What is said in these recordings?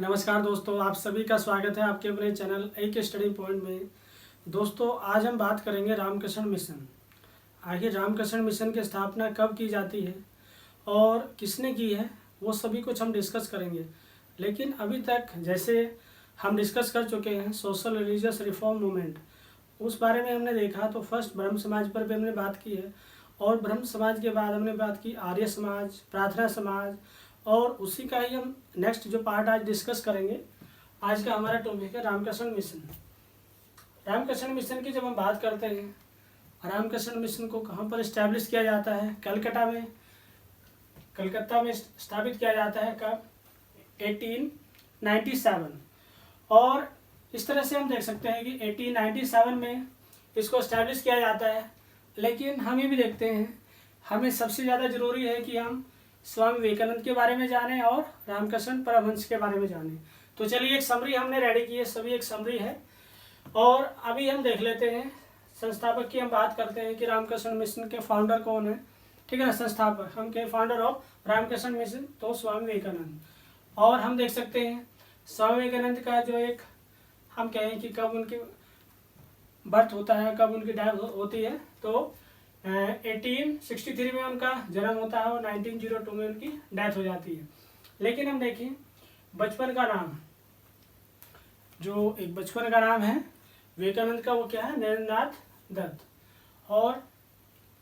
नमस्कार दोस्तों, आप सभी का स्वागत है आपके अपने चैनल एक स्टडी पॉइंट में। दोस्तों, आज हम बात करेंगे रामकृष्ण मिशन। आखिर रामकृष्ण मिशन की स्थापना कब की जाती है और किसने की है, वो सभी कुछ हम डिस्कस करेंगे। लेकिन अभी तक जैसे हम डिस्कस कर चुके हैं सोशल रिलीजियस रिफॉर्म मूवमेंट, उस बारे में हमने देखा। तो फर्स्ट ब्रह्म समाज पर भी हमने बात की है और ब्रह्म समाज के बाद हमने बात की आर्य समाज, प्रार्थना समाज, और उसी का ही हम नेक्स्ट जो पार्ट आज डिस्कस करेंगे। आज का हमारा टॉपिक है रामकृष्ण मिशन। रामकृष्ण मिशन की जब हम बात करते हैं, रामकृष्ण मिशन को कहाँ पर इस्टेब्लिश किया जाता है? कलकत्ता में स्थापित किया जाता है। कब? 1897। और इस तरह से हम देख सकते हैं कि 1897 में इसको इस्टेब्लिश किया जाता है। लेकिन हम ये भी देखते हैं, हमें सबसे ज़्यादा ज़रूरी है कि हम स्वामी विवेकानंद के बारे में जानें और रामकृष्ण परमहंस के बारे में जानें। तो चलिए, एक समरी हमने रेडी की है, सभी एक समरी है। और अभी हम देख लेते हैं संस्थापक की। हम बात करते हैं कि रामकृष्ण मिशन के फाउंडर कौन है। ठीक है ना, संस्थापक हम के फाउंडर ऑफ रामकृष्ण मिशन तो स्वामी विवेकानंद। और हम देख सकते हैं स्वामी विवेकानंद का जो एक हम कहें कि कब उनकी बर्थ होता है, कब उनकी डेथ होती है, तो 1863 में उनका जन्म होता है और 1902 में उनकी डेथ हो जाती है। लेकिन हम देखें बचपन का नाम, जो एक बचपन का नाम है विवेकानंद का, वो क्या है? नरेंद्रनाथ दत्त। और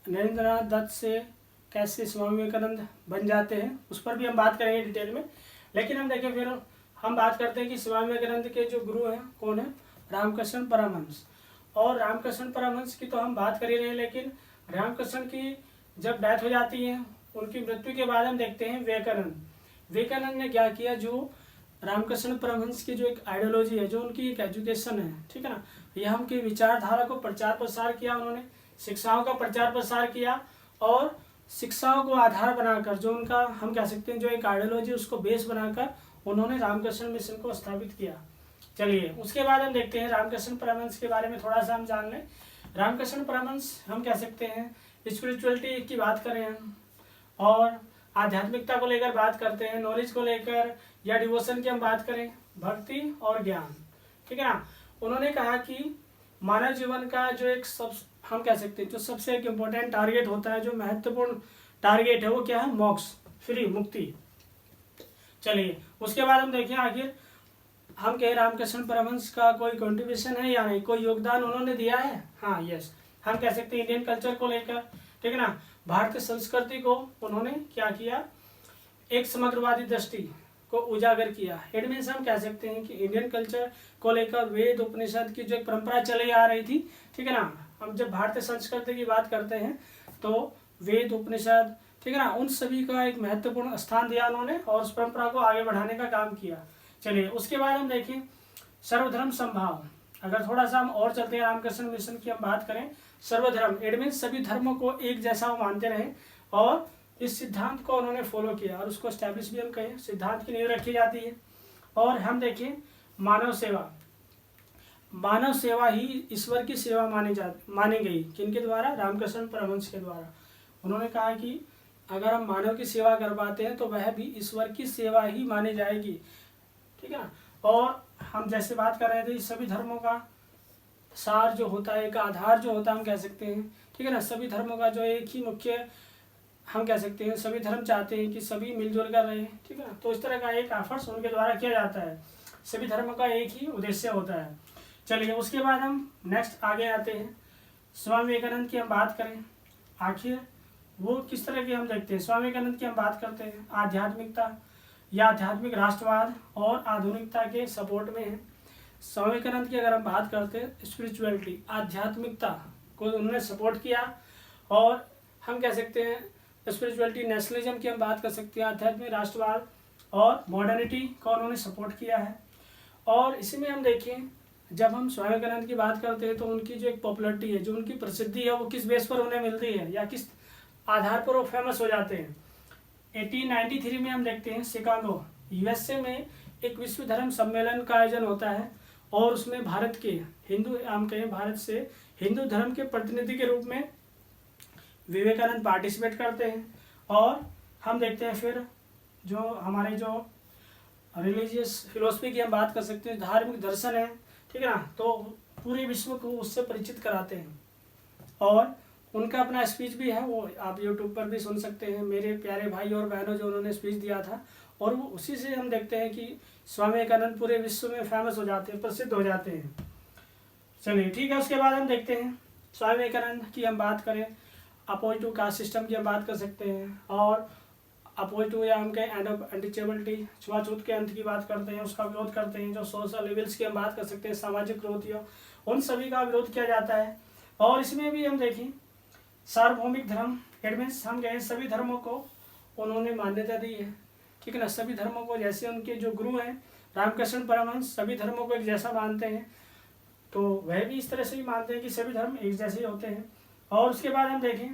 नरेंद्रनाथ दत्त से कैसे स्वामी विवेकानंद बन जाते हैं, उस पर भी हम बात करेंगे डिटेल में। लेकिन हम देखें, फिर हम बात करते हैं कि स्वामी विवेकानंद के जो गुरु हैं कौन है? रामकृष्ण परमहंस। और रामकृष्ण परमहंस की तो हम बात कर ही रहे हैं, लेकिन रामकृष्ण की जब डेथ हो जाती है, उनकी मृत्यु के बाद हम देखते हैं विवेकानंद ने क्या किया, जो रामकृष्ण परमहंस की जो एक आइडियोलॉजी है, जो उनकी एक एजुकेशन है, ठीक है ना, यह उनकी विचारधारा को प्रचार प्रसार किया। उन्होंने शिक्षाओं का प्रचार प्रसार किया और शिक्षाओं को आधार बनाकर जो उनका हम कह सकते हैं जो एक आइडियोलॉजी, उसको बेस बनाकर उन्होंने रामकृष्ण मिशन को स्थापित किया। चलिए, उसके बाद हम देखते हैं रामकृष्ण परमहंस के बारे में थोड़ा सा हम जान लें। रामकृष्ण परमहंस हम कह सकते हैं स्पिरिचुअलिटी की बात करें हम, और आध्यात्मिकता को लेकर बात करते हैं, नॉलेज को लेकर या डिवोशन की हम बात करें, भक्ति और ज्ञान, ठीक है ना। उन्होंने कहा कि मानव जीवन का जो एक सब हम कह सकते हैं जो सबसे एक इम्पोर्टेंट टारगेट होता है, जो महत्वपूर्ण टारगेट है, वो क्या है? मोक्ष, फ्री, मुक्ति। चलिए, उसके बाद हम देखें आखिर हम कहें रामकृष्ण परमहंस का कोई कंट्रीब्यूशन है या नहीं, कोई योगदान उन्होंने दिया है? हाँ, यस, हम कह सकते हैं इंडियन कल्चर को लेकर, ठीक है ना, भारतीय संस्कृति को उन्होंने क्या किया? एक समग्रवादी दृष्टि को उजागर किया। इट मीन्स हम कह सकते हैं कि इंडियन कल्चर को लेकर वेद उपनिषद की जो एक परंपरा चली आ रही थी, ठीक है ना, हम जब भारतीय संस्कृति की बात करते हैं तो वेद उपनिषद, ठीक है ना, उन सभी का एक महत्वपूर्ण स्थान दिया उन्होंने और उस परंपरा को आगे बढ़ाने का काम किया। चलिए, उसके बाद हम देखें सर्वधर्म संभाव। अगर थोड़ा सा हम और चलते हैं, रामकृष्ण मिशन की हम बात करें, सर्वधर्म इट मीन्स सभी धर्मों को एक जैसा वो मानते रहे और इस सिद्धांत को उन्होंने फॉलो किया और उसको एस्टैब्लिश भी हम कहें, सिद्धांत की नींव रखी जाती है। और हम देखें मानव सेवा, मानव सेवा ही ईश्वर की सेवा मानी गई। किनके द्वारा? रामकृष्ण परमहंस के द्वारा। उन्होंने कहा कि अगर हम मानव की सेवा कर पाते हैं तो वह भी ईश्वर की सेवा ही मानी जाएगी, ठीक है ना। और हम जैसे बात कर रहे थे, सभी धर्मों का सार जो होता है, एक आधार जो होता है, हम कह सकते हैं, ठीक है ना, सभी धर्मों का जो एक ही मुख्य हम कह सकते हैं, सभी धर्म चाहते हैं कि सभी मिलजुल कर रहे, ठीक है ना। तो इस तरह का एक एफर्ट्स उनके द्वारा किया जाता है, सभी धर्मों का एक ही उद्देश्य होता है। चलिए, उसके बाद हम नेक्स्ट आगे आते हैं, स्वामी विवेकानंद की हम बात करें, आखिर वो किस तरह के हम देखते हैं। स्वामी विवेकानंद की हम बात करते हैं आध्यात्मिकता या आध्यात्मिक राष्ट्रवाद और आधुनिकता के सपोर्ट में है। स्वामी विवेकानंद की अगर हम बात करते हैं स्पिरिचुअलिटी, आध्यात्मिकता को उन्होंने सपोर्ट किया। और हम कह सकते हैं स्पिरिचुअलिटी, नेशनलिज्म की हम बात कर सकते हैं, आध्यात्मिक राष्ट्रवाद और मॉडर्निटी को उन्होंने सपोर्ट किया है। और इसी में हम देखें, जब हम स्वामी विवेकानंद की बात करते हैं तो उनकी जो एक पॉपुलरिटी है, जो उनकी प्रसिद्धि है, वो किस बेस पर उन्हें मिलती है या किस आधार पर वो फेमस हो जाते हैं। 1893 में हम देखते हैं शिकागो यूएसए में एक विश्व धर्म सम्मेलन का आयोजन होता है और उसमें भारत के हिंदू, हम कहें भारत से हिंदू धर्म के प्रतिनिधि के रूप में विवेकानंद पार्टिसिपेट करते हैं। और हम देखते हैं फिर जो हमारे जो रिलीजियस फिलोसफी की हम बात कर सकते हैं, धार्मिक दर्शन है, ठीक है ना, तो पूरे विश्व को उससे परिचित कराते हैं। और उनका अपना स्पीच भी है, वो आप यूट्यूब पर भी सुन सकते हैं, मेरे प्यारे भाई और बहनों, जो उन्होंने स्पीच दिया था। और वो उसी से हम देखते हैं कि स्वामी विवेकानंद पूरे विश्व में फेमस हो जाते हैं, प्रसिद्ध हो जाते हैं। चलिए ठीक है, उसके बाद हम देखते हैं स्वामी विवेकानंद की हम बात करें, अपोज टू कास्ट सिस्टम की हम बात कर सकते हैं, और अपोज टू या हम कहें एंड ऑफ अनटीचेबिलिटी, छुआछूत के अंत की बात करते हैं, उसका विरोध करते हैं। जो सोशल इविल्स की हम बात कर सकते हैं, सामाजिक क्रोधियों, उन सभी का विरोध किया जाता है। और इसमें भी हम देखें सार्वभौमिक धर्म, इट मीन्स हम कहें सभी धर्मों को उन्होंने मान्यता दी है, ठीक है ना, सभी धर्मों को, जैसे उनके जो गुरु हैं रामकृष्ण परमहंस सभी धर्मों को एक जैसा मानते हैं, तो वह भी इस तरह से ही मानते हैं कि सभी धर्म एक जैसे ही होते हैं। और उसके बाद हम देखें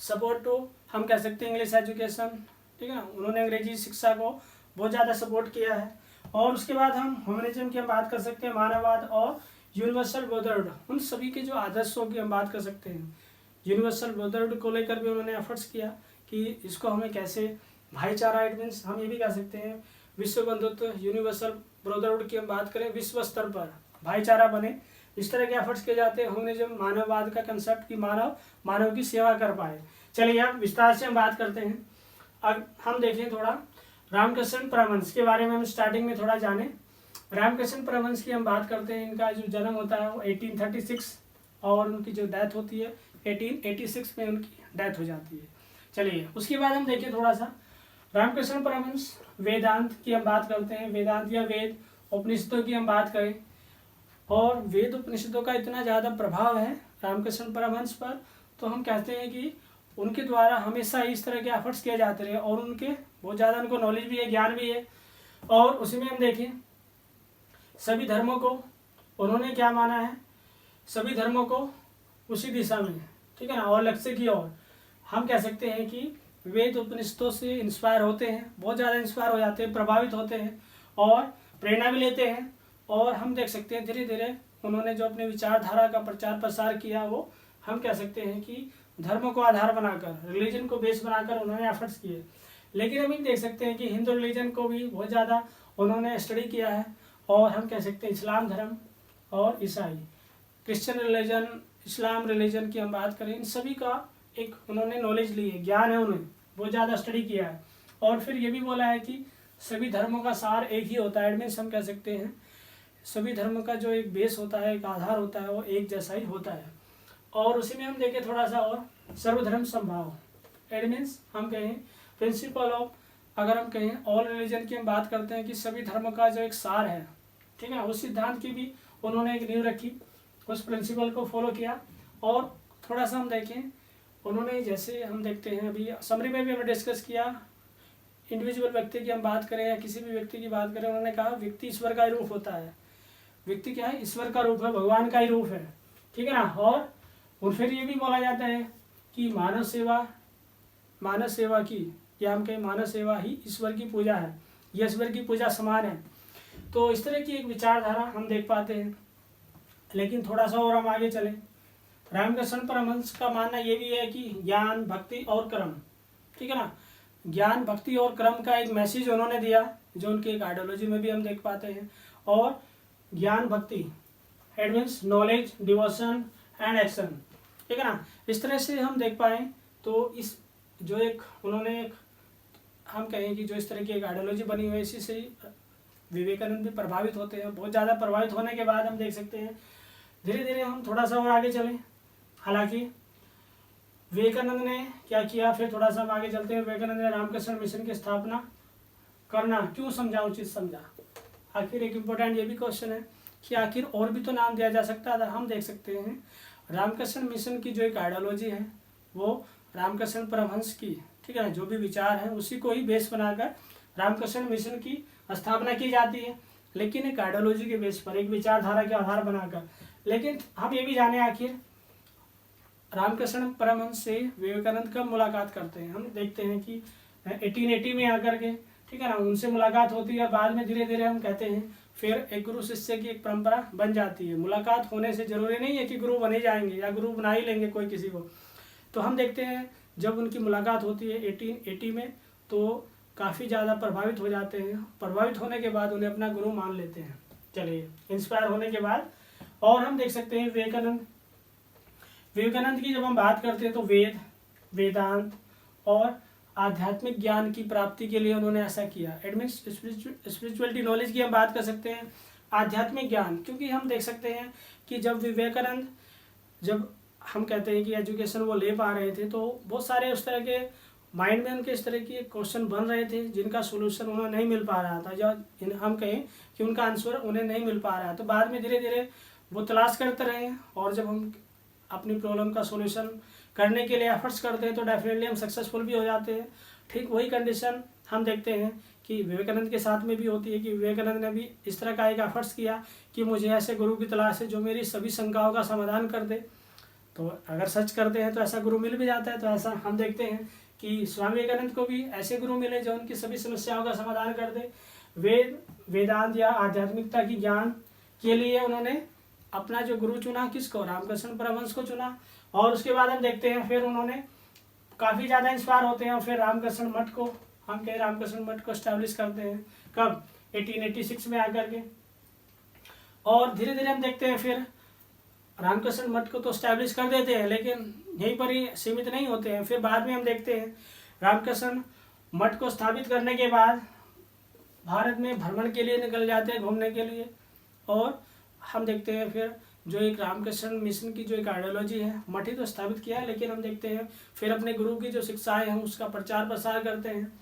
सपोर्ट टू, हम कह सकते हैं इंग्लिश एजुकेशन, ठीक है ना, उन्होंने अंग्रेजी शिक्षा को बहुत ज़्यादा सपोर्ट किया है। और उसके बाद हम ह्यूमनिज्म की हम बात कर सकते हैं, मानववाद और यूनिवर्सल ब्रदरहुड, उन सभी के जो आदर्शों की हम बात कर सकते हैं। यूनिवर्सल ब्रदरहुड को लेकर भी उन्होंने एफर्ट्स किया कि इसको हमें कैसे भाईचारा, इट मीन्स हम ये भी कह सकते हैं विश्व बंधुत्व, यूनिवर्सल ब्रदरहुड की हम बात करें, विश्व स्तर पर भाईचारा बने, इस तरह के एफर्ट्स किए जाते हैं। ह्यूमनिज्म मानववाद का कंसेप्ट कि मानव की सेवा कर पाए। चलिए अब विस्तार से हम बात करते हैं। अब हम देखें थोड़ा रामकृष्ण परमहंस के बारे में, हम स्टार्टिंग में थोड़ा जाने। रामकृष्ण परमहंस की हम बात करते हैं, इनका जो जन्म होता है वो 1836 और उनकी जो डेथ होती है 1886 में उनकी डेथ हो जाती है। चलिए उसके बाद हम देखें थोड़ा सा रामकृष्ण परमहंस वेदांत की हम बात करते हैं, वेदांत या वेद उपनिषदों की हम बात करें, और वेद उपनिषदों का इतना ज़्यादा प्रभाव है रामकृष्ण परमहंस पर, तो हम कहते हैं कि उनके द्वारा हमेशा इस तरह के एफर्ट्स किए जाते रहे, और उनके बहुत ज़्यादा उनको नॉलेज भी है, ज्ञान भी है। और उसी में हम देखें सभी धर्मों को उन्होंने क्या माना है, सभी धर्मों को उसी दिशा में, ठीक है ना, और लक्ष्य की ओर हम कह सकते हैं कि वेद उपनिषदों से इंस्पायर होते हैं, बहुत ज़्यादा इंस्पायर हो जाते हैं, प्रभावित होते हैं और प्रेरणा भी लेते हैं। और हम देख सकते हैं धीरे धीरे उन्होंने जो अपने विचारधारा का प्रचार प्रसार किया, वो हम कह सकते हैं कि धर्म को आधार बनाकर, रिलीजन को बेस बनाकर उन्होंने एफर्ट्स किए। लेकिन हम ये देख सकते हैं कि हिंदू रिलीजन को भी बहुत ज़्यादा उन्होंने स्टडी किया है, और हम कह सकते हैं इस्लाम धर्म और ईसाई, क्रिश्चियन रिलीजन, इस्लाम रिलीजन की हम बात करें, इन सभी का एक उन्होंने नॉलेज ली है, ज्ञान है, उन्हें बहुत ज़्यादा स्टडी किया है। और फिर ये भी बोला है कि सभी धर्मों का सार एक ही होता है, एट मीन्स हम कह सकते हैं सभी धर्म का जो एक बेस होता है, एक आधार होता है, वो एक जैसा ही होता है। और उसी में हम देखें थोड़ा सा और सर्वधर्म संभाव, एट मीन्स हम कहें प्रिंसिपल ऑफ, अगर हम कहें ऑल रिलीजन की हम बात करते हैं कि सभी धर्म का जो एक सार है, ठीक है, उस सिद्धांत की भी उन्होंने एक नींव रखी, उस प्रिंसिपल को फॉलो किया। और थोड़ा सा हम देखें उन्होंने, जैसे हम देखते हैं अभी समरी में भी हमने डिस्कस किया, इंडिविजुअल व्यक्ति की हम बात करें या किसी भी व्यक्ति की बात करें, उन्होंने कहा व्यक्ति ईश्वर का ही रूप होता है, व्यक्ति क्या है, ईश्वर का रूप है, भगवान का ही रूप है, ठीक है ना। और फिर ये भी बोला जाता है कि मानव सेवा की, या हम कहें मानव सेवा ही ईश्वर की पूजा है, ये ईश्वर की पूजा समान है। तो इस तरह की एक विचारधारा हम देख पाते हैं। लेकिन थोड़ा सा और हम आगे चलें, रामकृष्ण परमहंस का मानना ये भी है कि ज्ञान, भक्ति और कर्म, ठीक है ना, ज्ञान, भक्ति और कर्म का एक मैसेज उन्होंने दिया, जो उनकी एक आइडियोलॉजी में भी हम देख पाते हैं। और ज्ञान, भक्ति, it means knowledge, devotion and action, ठीक है ना, इस तरह से हम देख पाए। तो इस जो एक उन्होंने एक हम कहें कि जो इस तरह की एक आइडियोलॉजी बनी हुई है, इसी से विवेकानंद भी प्रभावित होते हैं। बहुत ज़्यादा प्रभावित होने के बाद हम देख सकते हैं धीरे धीरे हम थोड़ा सा और आगे चलें। हालांकि विवेकानंद ने क्या किया, फिर थोड़ा सा हम आगे चलते हैं। विवेकानंद ने रामकृष्ण मिशन की स्थापना करना क्यों समझा, उचित समझा। आखिर एक इम्पोर्टेंट ये भी क्वेश्चन है कि आखिर और भी तो नाम दिया जा सकता था। हम देख सकते हैं रामकृष्ण मिशन की जो एक आइडियोलॉजी है वो रामकृष्ण परमहंस की, ठीक है ना, जो भी विचार है उसी को ही बेस बनाकर रामकृष्ण मिशन की स्थापना की जाती है, लेकिन एक आइडियोलॉजी के बेस पर, एक विचारधारा के आधार बनाकर। लेकिन हम ये भी जाने आखिर रामकृष्ण परमहंस से विवेकानंद कब मुलाकात करते हैं। हम देखते हैं कि 1880 में आकर के, ठीक है ना, उनसे मुलाकात होती है। बाद में धीरे धीरे हम कहते हैं फिर एक गुरु शिष्य की एक परंपरा बन जाती है। मुलाकात होने से जरूरी नहीं है कि गुरु बने जाएंगे या गुरु बना ही लेंगे कोई किसी को। तो हम देखते हैं जब उनकी मुलाकात होती है 1880 में, तो काफ़ी ज़्यादा प्रभावित हो जाते हैं। प्रभावित होने के बाद उन्हें अपना गुरु मान लेते हैं। चलिए, इंस्पायर होने के बाद और हम देख सकते हैं विवेकानंद की जब हम बात करते हैं तो वेदांत और आध्यात्मिक ज्ञान की प्राप्ति के लिए उन्होंने ऐसा किया। इट मीन्स स्पिरिचुअलिटी नॉलेज की हम बात कर सकते हैं, आध्यात्मिक ज्ञान, क्योंकि हम देख सकते हैं कि जब विवेकानंद, जब हम कहते हैं कि एजुकेशन वो ले पा रहे थे तो बहुत सारे उस तरह के माइंड में उनके इस तरह के क्वेश्चन बन रहे थे जिनका सोल्यूशन उन्हें नहीं मिल पा रहा था, या हम कहें कि उनका आंसर उन्हें नहीं मिल पा रहा। तो बाद में धीरे धीरे वो तलाश करते रहे, और जब हम अपनी प्रॉब्लम का सोल्यूशन करने के लिए एफर्ट्स करते हैं तो डेफिनेटली हम सक्सेसफुल भी हो जाते हैं। ठीक वही कंडीशन हम देखते हैं कि विवेकानंद के साथ में भी होती है कि विवेकानंद ने भी इस तरह का एक एफर्ट्स किया कि मुझे ऐसे गुरु की तलाश है जो मेरी सभी शंकाओं का समाधान कर दे। तो अगर सर्च करते हैं तो ऐसा गुरु मिल भी जाता है। तो ऐसा हम देखते हैं कि स्वामी विवेकानंद को भी ऐसे गुरु मिले जो उनकी सभी समस्याओं का समाधान कर दे। वेदांत या आध्यात्मिकता की ज्ञान के लिए उन्होंने अपना जो गुरु चुना, किसको? रामकृष्ण परमहंस को चुना। और उसके बाद हम देखते हैं फिर उन्होंने काफ़ी ज़्यादा इंस्पायर होते हैं और फिर रामकृष्ण मठ को, हम कहें रामकृष्ण मठ को एस्टैब्लिश करते हैं। कब? 1886 में आकर के। और धीरे धीरे हम देखते हैं फिर रामकृष्ण मठ को तो एस्टैब्लिश कर देते हैं, लेकिन यहीं पर ही सीमित नहीं होते हैं। फिर बाद में हम देखते हैं रामकृष्ण मठ को स्थापित करने के बाद भारत में भ्रमण के लिए निकल जाते हैं, घूमने के लिए। और हम देखते हैं फिर जो एक रामकृष्ण मिशन की जो एक आइडियोलॉजी है, मठ ही तो स्थापित किया है, लेकिन हम देखते हैं फिर अपने गुरु की जो शिक्षाएं हैं उसका प्रचार प्रसार करते हैं।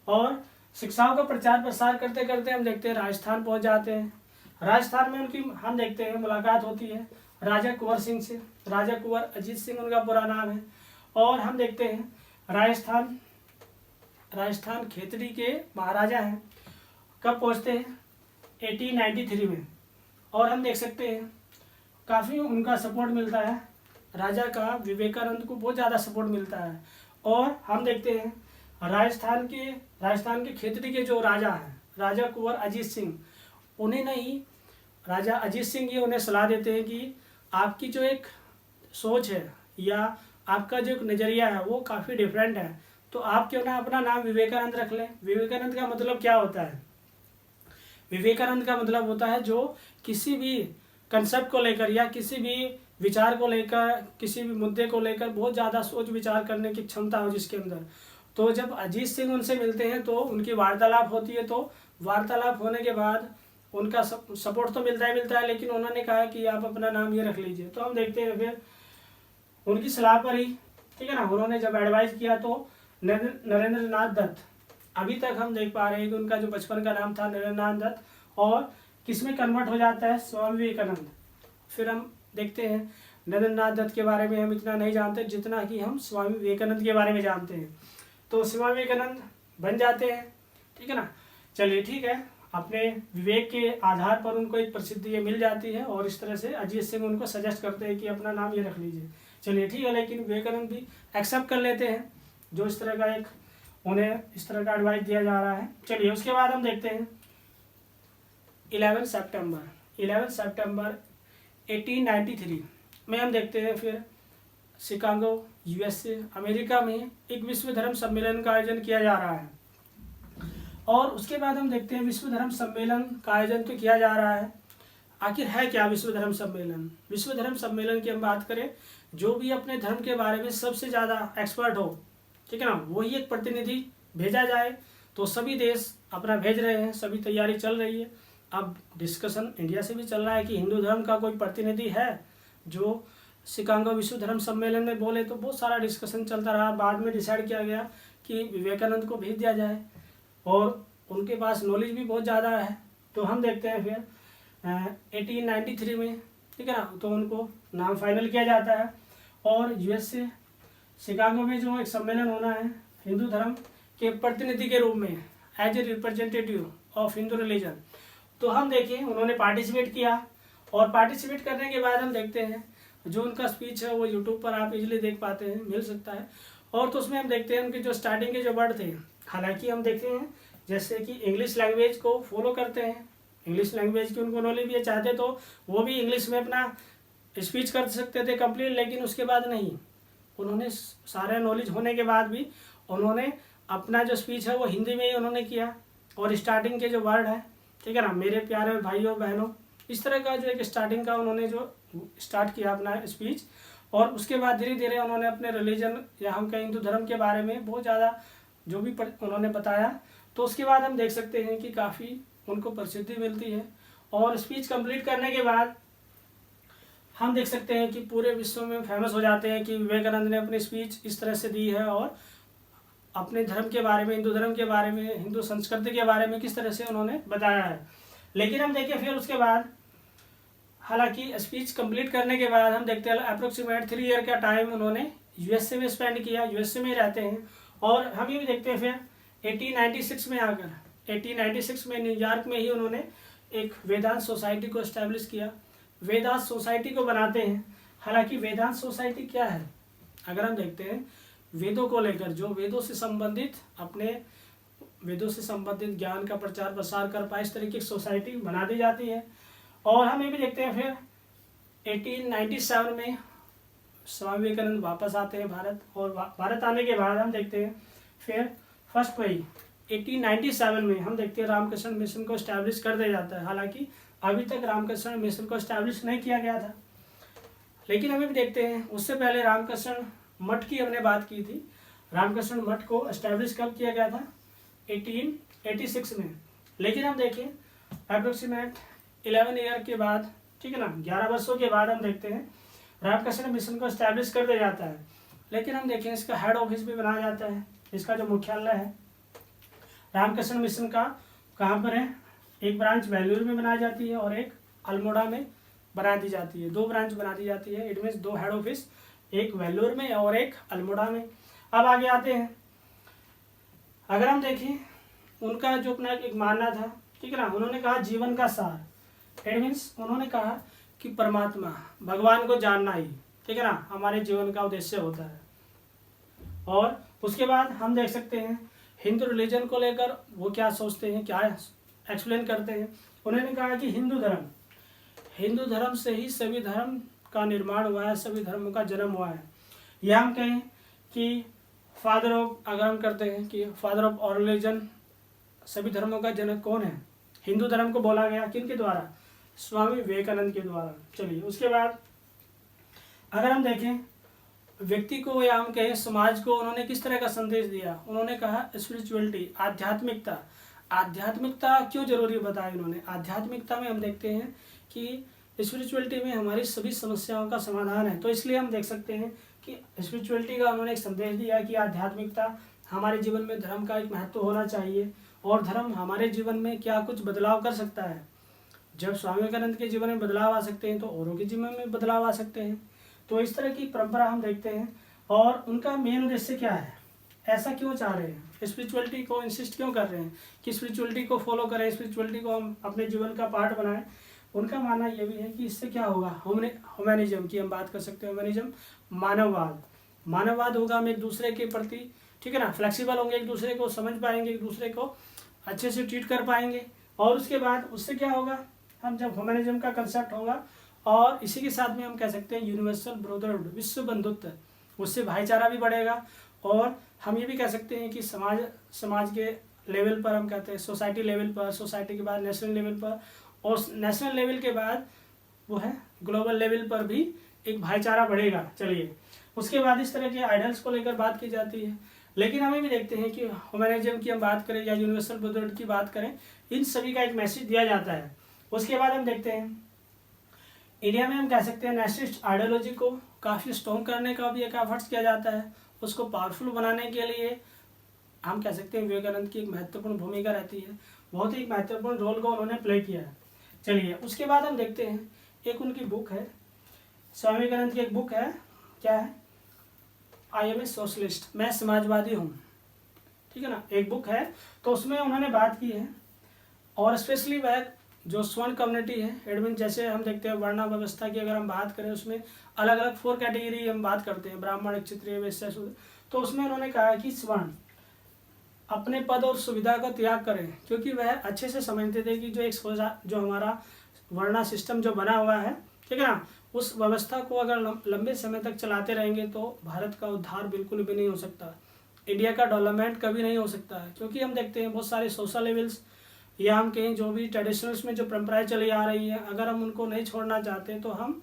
और शिक्षाओं का प्रचार प्रसार करते करते हम देखते हैं राजस्थान पहुंच जाते हैं। राजस्थान में उनकी हम देखते हैं मुलाकात होती है राजा कुंवर सिंह से। राजा कुंवर अजीत सिंह उनका पूरा नाम है। और हम देखते हैं राजस्थान खेतड़ी के महाराजा हैं। कब पहुंचते हैं? 1893 में। और हम देख सकते हैं काफ़ी उनका सपोर्ट मिलता है, राजा का विवेकानंद को बहुत ज़्यादा सपोर्ट मिलता है। और हम देखते हैं राजस्थान के खेतड़ी के जो राजा हैं, राजा कुंवर अजीत सिंह, उन्हें नहीं, राजा अजीत सिंह ही उन्हें सलाह देते हैं कि आपकी जो एक सोच है या आपका जो एक नज़रिया है वो काफ़ी डिफरेंट है, तो आप क्यों ना अपना नाम विवेकानंद रख लें। विवेकानंद का मतलब क्या होता है? विवेकानंद का मतलब होता है जो किसी भी कंसेप्ट को लेकर या किसी भी विचार को लेकर, किसी भी मुद्दे को लेकर बहुत ज़्यादा सोच विचार करने की क्षमता हो जिसके अंदर। तो जब अजीत सिंह उनसे मिलते हैं तो उनकी वार्तालाप होती है, तो वार्तालाप होने के बाद उनका सपोर्ट तो मिलता है, लेकिन उन्होंने कहा कि आप अपना नाम ये रख लीजिए। तो हम देखते हैं फिर उनकी सलाह पर ही, ठीक है ना, उन्होंने जब एडवाइस किया तो नरेंद्र नाथ दत्त, अभी तक हम देख पा रहे हैं कि उनका जो बचपन का नाम था नरेंद्र नाथ दत्त, और किस में कन्वर्ट हो जाता है? स्वामी विवेकानंद। फिर हम देखते हैं नरेंद्र नाथ दत्त के बारे में हम इतना नहीं जानते जितना कि हम स्वामी विवेकानंद के बारे में जानते हैं। तो स्वामी विवेकानंद बन जाते हैं, ठीक है ना। चलिए ठीक है, अपने विवेक के आधार पर उनको एक प्रसिद्धि ये मिल जाती है और इस तरह से अजीत सिंह उनको सजेस्ट करते हैं कि अपना नाम ये रख लीजिए। चलिए ठीक है, लेकिन विवेकानंद भी एक्सेप्ट कर लेते हैं जो इस तरह का एक उन्हें इस तरह का एडवाइस दिया जा रहा है। चलिए उसके बाद हम देखते हैं 11 सितंबर 1893 में हम देखते हैं फिर शिकागो USA अमेरिका में एक विश्व धर्म सम्मेलन का आयोजन किया जा रहा है। और उसके बाद हम देखते हैं विश्व धर्म सम्मेलन का आयोजन तो किया जा रहा है, आखिर है क्या विश्व धर्म सम्मेलन? विश्व धर्म सम्मेलन की हम बात करें, जो भी अपने धर्म के बारे में सबसे ज़्यादा एक्सपर्ट हो, ठीक है ना, वही एक प्रतिनिधि भेजा जाए। तो सभी देश अपना भेज रहे हैं, सभी तैयारी चल रही है। अब डिस्कशन इंडिया से भी चल रहा है कि हिंदू धर्म का कोई प्रतिनिधि है जो शिकागो विश्व धर्म सम्मेलन में बोले। तो बहुत सारा डिस्कशन चलता रहा, बाद में डिसाइड किया गया कि विवेकानंद को भेज दिया जाए और उनके पास नॉलेज भी बहुत ज़्यादा है। तो हम देखते हैं फिर 1893 में, ठीक है ना, तो उनको नाम फाइनल किया जाता है और USA शिकागो में जो एक सम्मेलन होना है हिंदू धर्म के प्रतिनिधि के रूप में, as a representative of Hindu religion. तो हम देखें उन्होंने पार्टिसिपेट किया और पार्टिसिपेट करने के बाद हम देखते हैं जो उनका स्पीच है वो यूट्यूब पर आप इजीली देख पाते हैं, मिल सकता है। और तो उसमें हम देखते हैं उनके जो स्टार्टिंग के जो वर्ड थे, हालांकि हम देखते हैं जैसे कि इंग्लिश लैंग्वेज को फॉलो करते हैं, इंग्लिश लैंग्वेज की उनको नॉलेज भी है, चाहते तो वो भी इंग्लिश में अपना स्पीच कर सकते थे कंप्लीट, लेकिन उसके बाद नहीं, उन्होंने सारा नॉलेज होने के बाद भी उन्होंने अपना जो स्पीच है वो हिंदी में ही उन्होंने किया, और स्टार्टिंग के जो वर्ड है, ठीक है ना, मेरे प्यारे भाइयों बहनों, इस तरह का जो एक स्टार्टिंग का उन्होंने जो स्टार्ट किया अपना स्पीच। और उसके बाद धीरे धीरे उन्होंने अपने रिलीजन या हम कहें हिंदू धर्म के बारे में बहुत ज़्यादा जो भी उन्होंने बताया। तो उसके बाद हम देख सकते हैं कि काफ़ी उनको प्रसिद्धि मिलती है। और स्पीच कंप्लीट करने के बाद हम देख सकते हैं कि पूरे विश्व में फेमस हो जाते हैं कि विवेकानंद ने अपनी स्पीच इस तरह से दी है, और अपने धर्म के बारे में, हिंदू धर्म के बारे में, हिंदू संस्कृति के बारे में किस तरह से उन्होंने बताया है। लेकिन हम देखें फिर उसके बाद, हालांकि स्पीच कंप्लीट करने के बाद हम देखते हैं अप्रोक्सीमेट 3 ईयर का टाइम उन्होंने यूएसए में स्पेंड किया, यूएसए में रहते हैं। और हम ये भी देखते हैं फिर 1896 में आकर, 1896 में न्यूयॉर्क में ही उन्होंने एक वेदांत सोसाइटी को इस्टेब्लिश किया। वेदांत सोसाइटी को बनाते हैं। हालांकि वेदांत सोसाइटी क्या है, अगर हम देखते हैं वेदों को लेकर, जो वेदों से संबंधित, अपने वेदों से संबंधित ज्ञान का प्रचार प्रसार कर पाए, इस तरीके की सोसाइटी बना दी जाती है। और हम ये भी देखते हैं फिर 1897 में स्वामी विवेकानंद वापस आते हैं भारत, और भारत आने के बाद हम देखते हैं फिर 1 मई 1897 में हम देखते हैं रामकृष्ण मिशन को इस्टेब्लिश कर दिया जाता है। हालांकि अभी तक रामकृष्ण मिशन को इस्टेब्लिश नहीं किया गया था, लेकिन हम भी देखते हैं उससे पहले रामकृष्ण मठ की हमने बात की थी। रामकृष्ण मठ को इस्टेब्लिश कब किया गया था, 1886 में। लेकिन हम देखें अप्रोक्सीमेट 11 ईयर के बाद, ठीक है ना, 11 वर्षों के बाद हम देखते हैं रामकृष्ण मिशन को इस्टेब्लिश कर दिया जाता है। लेकिन हम देखें इसका हेड ऑफिस भी बनाया जाता है, इसका जो मुख्यालय है रामकृष्ण मिशन का कहाँ पर है, एक ब्रांच बेंगलुरु में बनाई जाती है और एक अल्मोड़ा में बना दी जाती है। 2 ब्रांच बना दी जाती है, इट मीन्स 2 हेड ऑफिस, एक वेल्लोर में और एक अल्मोड़ा में। अब आगे आते हैं, अगर हम देखें उनका जो अपना एक मानना था, ठीक है ना, उन्होंने कहा जीवन का सार, इट मीन्स उन्होंने कहा कि परमात्मा, भगवान को जानना ही, ठीक है ना, हमारे जीवन का उद्देश्य होता है। और उसके बाद हम देख सकते हैं हिंदू रिलीजन को लेकर वो क्या सोचते हैं, क्या एक्सप्लेन करते हैं। उन्होंने कहा कि हिंदू धर्म से ही सभी धर्म का निर्माण हुआ है, सभी धर्मों का जन्म हुआ है। यह हम कहें कि फादर ऑफ, अगर हम करते हैं कि फादर ऑफ ऑल रिलीजन, सभी धर्मों का जनक कौन है, हिंदू धर्म को बोला गया किनके द्वारा, स्वामी विवेकानंद के द्वारा। चलिए उसके बाद अगर हम देखें व्यक्ति को या हम कहें समाज को उन्होंने किस तरह का संदेश दिया, उन्होंने कहा स्पिरिचुअलिटी, आध्यात्मिकता। आध्यात्मिकता क्यों जरूरी बताया इन्होंने, आध्यात्मिकता में हम देखते हैं कि स्पिरिचुअलिटी में हमारी सभी समस्याओं का समाधान है। तो इसलिए हम देख सकते हैं कि स्पिरिचुअलिटी का उन्होंने एक संदेश दिया कि आध्यात्मिकता, हमारे जीवन में धर्म का एक महत्व होना चाहिए, और धर्म हमारे जीवन में क्या कुछ बदलाव कर सकता है। जब स्वामी विवेकानंद के जीवन में बदलाव आ सकते हैं तो औरों के जीवन में बदलाव आ सकते हैं। तो इस तरह की परंपरा हम देखते हैं। और उनका मेन उद्देश्य क्या है, ऐसा क्यों चाह रहे हैं, स्पिरिचुअलिटी को इंसिस्ट क्यों कर रहे हैं कि स्पिरिचुअलिटी को फॉलो करें, स्पिरिचुअलिटी को हम अपने जीवन का पार्ट बनाएं। उनका मानना यह भी है कि इससे क्या होगा, ह्यूमनिज्म की हम बात कर सकते हैं, ह्यूमनिज्म मानववाद होगा, हम एक दूसरे के प्रति, ठीक है ना, फ्लेक्सिबल होंगे, एक दूसरे को समझ पाएंगे, एक दूसरे को अच्छे से ट्रीट कर पाएंगे। और उसके बाद उससे क्या होगा, हम जब ह्यूमनिज्म का कंसेप्ट होगा, और इसी के साथ में हम कह सकते हैं यूनिवर्सल ब्रदरहुड, विश्व बंधुत्व, उससे भाईचारा भी बढ़ेगा। और हम ये भी कह सकते हैं कि समाज के लेवल पर हम कहते हैं सोसाइटी लेवल पर, सोसाइटी के बाद नेशनल लेवल पर, और नेशनल लेवल के बाद वो है ग्लोबल लेवल पर भी एक भाईचारा बढ़ेगा। चलिए उसके बाद इस तरह के आइडल्स को लेकर बात की जाती है। लेकिन हमें भी देखते हैं कि ह्यूमनिज्म की हम बात करें या यूनिवर्सल ब्रदरहुड की बात करें, इन सभी का एक मैसेज दिया जाता है। उसके बाद हम देखते हैं इंडिया में हम कह सकते हैं नेशनलिस्ट आइडियोलॉजी को काफ़ी स्ट्रॉन्ग करने का भी एक एफर्ट्स किया जाता है, उसको पावरफुल बनाने के लिए हम कह सकते हैं विवेकानंद की एक महत्वपूर्ण भूमिका रहती है, बहुत ही महत्वपूर्ण रोल को उन्होंने प्ले किया है। चलिए उसके बाद हम देखते हैं एक उनकी बुक है, स्वामी विवेकानंद की एक बुक है, क्या है, आई एम ए सोशलिस्ट, मैं समाजवादी हूँ, ठीक है ना, एक बुक है। तो उसमें उन्होंने बात की है, और स्पेशली वह जो स्वर्ण कम्युनिटी है, एडमिन, जैसे हम देखते हैं वर्ण व्यवस्था की अगर हम बात करें, उसमें अलग अलग 4 कैटेगरी हम बात करते हैं, ब्राह्मण, क्षत्रिय, वैश्य, शूद्र। तो उसमें उन्होंने कहा कि स्वर्ण अपने पद और सुविधा का त्याग करें, क्योंकि वह अच्छे से समझते थे कि जो हमारा वर्णा सिस्टम जो बना हुआ है, ठीक है ना, उस व्यवस्था को अगर लंबे समय तक चलाते रहेंगे तो भारत का उद्धार बिल्कुल भी नहीं हो सकता। इंडिया का डेवलपमेंट कभी नहीं हो सकता है। क्योंकि हम देखते हैं बहुत सारे सोशल लेवल्स या हम कहें जो भी ट्रेडिशनल्स में जो परंपराएं चली आ रही हैं, अगर हम उनको नहीं छोड़ना चाहते तो हम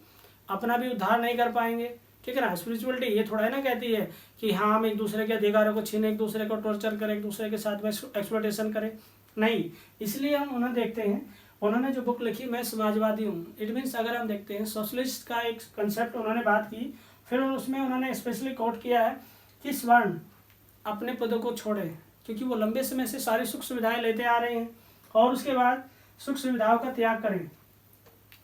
अपना भी उद्धार नहीं कर पाएंगे। ठीक है ना। स्पिरिचुअलिटी ये थोड़ा है ना कहती है कि हाँ हम एक दूसरे के अधिकारों को छीने, एक दूसरे को टॉर्चर करें, एक दूसरे के साथ में एक्सप्लॉयटेशन करें, नहीं। इसलिए हम उन्हें देखते हैं, उन्होंने जो बुक लिखी मैं समाजवादी हूँ, इट मीन्स अगर हम देखते हैं सोशलिस्ट का एक कंसेप्ट उन्होंने बात की, फिर उसमें उन्होंने स्पेशली कोट किया है कि स्वर्ण अपने पदों को छोड़े, क्योंकि वो लंबे समय से सारी सुख सुविधाएं लेते आ रहे हैं, और उसके बाद सुख सुविधाओं का त्याग करें,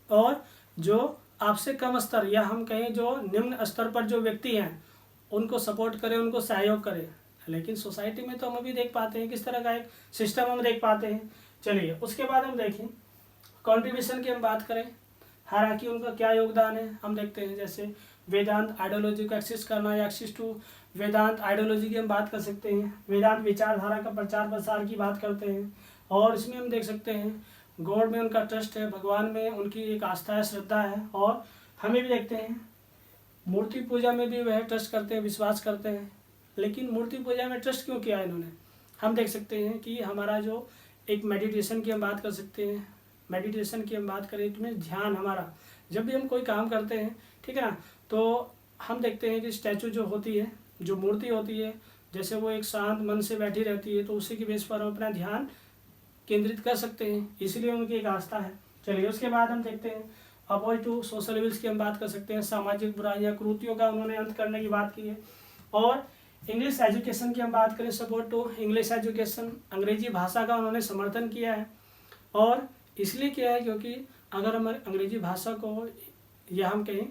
और जो आपसे कम स्तर या हम कहें जो निम्न स्तर पर जो व्यक्ति हैं उनको सपोर्ट करें, उनको सहयोग करें। लेकिन सोसाइटी में तो हम अभी देख पाते हैं किस तरह का एक सिस्टम हम देख पाते हैं। चलिए उसके बाद हम देखें कंट्रीब्यूशन की हम बात करें, हालांकि उनका क्या योगदान है हम देखते हैं। जैसे वेदांत आइडियोलॉजी को एक्सेस करना या एक्सेस टू वेदांत आइडियोलॉजी की हम बात कर सकते हैं, वेदांत विचारधारा का प्रचार प्रसार की बात करते हैं, और इसमें हम देख सकते हैं गॉड में उनका ट्रस्ट है, भगवान में उनकी एक आस्था है, श्रद्धा है, और हमें भी देखते हैं मूर्ति पूजा में भी वह ट्रस्ट करते हैं, विश्वास करते हैं। लेकिन मूर्ति पूजा में ट्रस्ट क्यों किया इन्होंने, हम देख सकते हैं कि हमारा जो एक मेडिटेशन की हम बात कर सकते हैं, मेडिटेशन की हम बात करें तो ध्यान हमारा जब भी हम कोई काम करते हैं, ठीक है ना, तो हम देखते हैं कि स्टैचू जो होती है, जो मूर्ति होती है, जैसे वो एक शांत मन से बैठी रहती है, तो उसी की बेस पर हम अपना ध्यान केंद्रित कर सकते हैं, इसलिए उनकी एक आस्था है। चलिए उसके बाद हम देखते हैं अवॉइड टू सोशल इविल्स की हम बात कर सकते हैं, सामाजिक बुराइयां कुरीतियों का उन्होंने अंत करने की बात की है। और इंग्लिश एजुकेशन की हम बात करें, सपोर्ट टू इंग्लिश एजुकेशन, अंग्रेजी भाषा का उन्होंने समर्थन किया है, और इसलिए किया है क्योंकि अगर हम अंग्रेजी भाषा को या हम कहें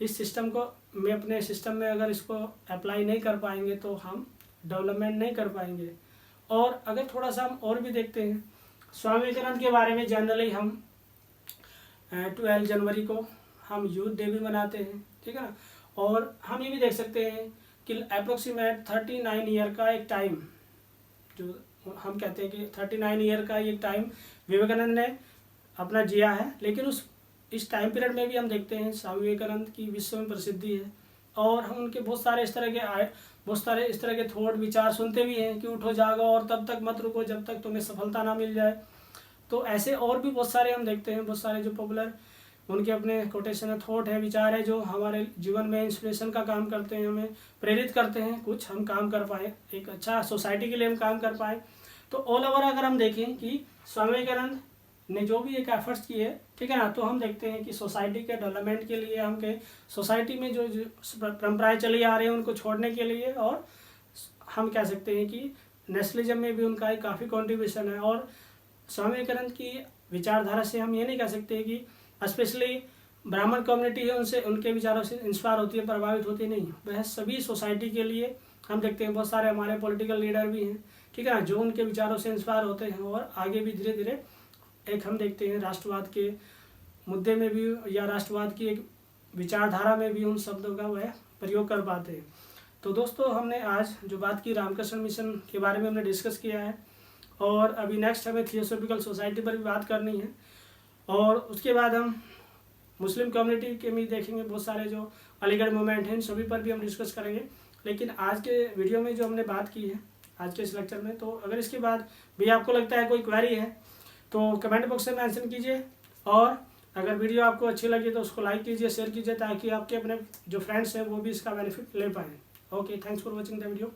इस सिस्टम को में अपने सिस्टम में अगर इसको अप्लाई नहीं कर पाएंगे तो हम डेवलपमेंट नहीं कर पाएंगे। और अगर थोड़ा सा हम और भी देखते हैं स्वामी विवेकानंद के बारे में, जनरली हम 12 जनवरी को हम यूथ डे भी मनाते हैं, ठीक है ना। और हम ये भी देख सकते हैं कि अप्रोक्सीमेट 39 ईयर का एक टाइम, जो हम कहते हैं कि 39 ईयर का एक टाइम विवेकानंद ने अपना जिया है। लेकिन इस टाइम पीरियड में भी हम देखते हैं स्वामी विवेकानंद की विश्व में प्रसिद्धि है, और हम उनके बहुत सारे इस तरह के थॉट विचार सुनते भी हैं कि उठो जागो और तब तक मत रुको जब तक तुम्हें सफलता ना मिल जाए। तो ऐसे और भी बहुत सारे हम देखते हैं, बहुत सारे जो पॉपुलर उनके अपने कोटेशन है, थॉट है, विचार है, जो हमारे जीवन में इंस्पिरेशन का काम करते हैं, हमें प्रेरित करते हैं कुछ हम काम कर पाए, एक अच्छा सोसाइटी के लिए हम काम कर पाए। तो ऑल ओवर अगर हम देखें कि स्वामी विवेकानंद ने जो भी एक एफर्ट्स किए, ठीक है ना, तो हम देखते हैं कि सोसाइटी के डेवलपमेंट के लिए हम कहें सोसाइटी में जो परंपराएं चली आ रही हैं उनको छोड़ने के लिए, और हम कह सकते हैं कि नेशनलिज्म में भी उनका एक काफ़ी कॉन्ट्रीब्यूशन है। और स्वामी विवेकानंद की विचारधारा से हम ये नहीं कह सकते कि स्पेशली ब्राह्मण कम्युनिटी है उनसे उनके विचारों से इंस्पायर होती है, प्रभावित होती नहीं, वह सभी सोसाइटी के लिए हम देखते हैं बहुत सारे हमारे पॉलिटिकल लीडर भी हैं, ठीक है ना, जो उनके विचारों से इंस्पायर होते हैं, और आगे भी धीरे धीरे एक हम देखते हैं राष्ट्रवाद के मुद्दे में भी या राष्ट्रवाद की एक विचारधारा में भी उन शब्दों का वह प्रयोग कर पाते हैं। तो दोस्तों हमने आज जो बात की रामकृष्ण मिशन के बारे में हमने डिस्कस किया है, और अभी नेक्स्ट हमें थियोसॉफिकल सोसाइटी पर भी बात करनी है, और उसके बाद हम मुस्लिम कम्युनिटी के भी देखेंगे, बहुत सारे जो अलीगढ़ मूवमेंट हैं सभी पर भी हम डिस्कस करेंगे। लेकिन आज के वीडियो में जो हमने बात की है आज के इस लेक्चर में, तो अगर इसके बाद भी आपको लगता है कोई क्वेरी है तो कमेंट बॉक्स में मेंशन कीजिए, और अगर वीडियो आपको अच्छी लगी तो उसको लाइक कीजिए, शेयर कीजिए, ताकि आपके अपने जो फ्रेंड्स हैं वो भी इसका बेनिफिट ले पाएँ। Okay, thanks for watching the video.